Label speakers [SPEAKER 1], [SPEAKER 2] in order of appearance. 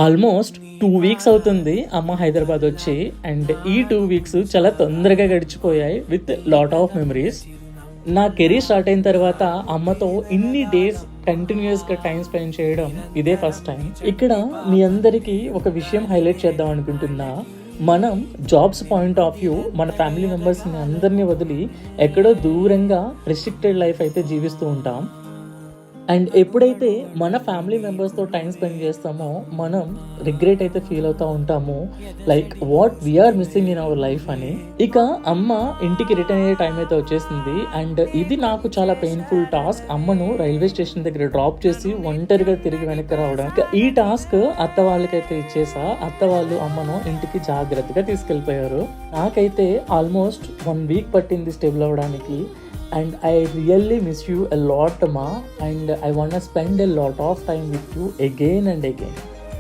[SPEAKER 1] Almost 2 weeks అవుతుంది అమ్మ హైదరాబాద్ వచ్చి. అండ్ ఈ 2 వీక్స్ చాలా తొందరగా గడిచిపోయాయి విత్ లాట్ ఆఫ్ మెమరీస్. నా కెరీర్ స్టార్ట్ అయిన తర్వాత అమ్మతో ఇన్ని డేస్ కంటిన్యూస్గా టైం స్పెండ్ చేయడం ఇదే ఫస్ట్ టైం. ఇక్కడ మీ అందరికీ ఒక విషయం హైలైట్ చేద్దాం అనుకుంటున్నా. మనం జాబ్స్ పాయింట్ ఆఫ్ వ్యూ మన ఫ్యామిలీ మెంబర్స్ని అందరినీ వదిలి ఎక్కడో దూరంగా రెస్ట్రిక్టెడ్ లైఫ్ అయితే జీవిస్తూ ఉంటాం. అండ్ ఎప్పుడైతే మన ఫ్యామిలీ మెంబర్స్తో టైం స్పెండ్ చేస్తామో మనం రిగ్రెట్ అయితే ఫీల్ అవుతూ ఉంటాము, like what we are missing in our life అని. ఇక అమ్మ ఇంటికి రిటర్న్ అయ్యే టైం అయితే వచ్చేసింది. అండ్ ఇది నాకు చాలా పెయిన్ఫుల్ టాస్క్, అమ్మను రైల్వే స్టేషన్ దగ్గర డ్రాప్ చేసి ఒంటరిగా తిరిగి వెనక్కి రావడం. ఇక ఈ టాస్క్ అత్త వాళ్ళకైతే ఇచ్చేసా. అత్త వాళ్ళు అమ్మను ఇంటికి జాగ్రత్తగా తీసుకెళ్ళిపోయారు. నాకైతే ఆల్మోస్ట్ 1 వీక్ పట్టింది స్టేబుల్ అవ్వడానికి. And I really miss you a lot, Ma, and I want to spend a lot of time with you again and again.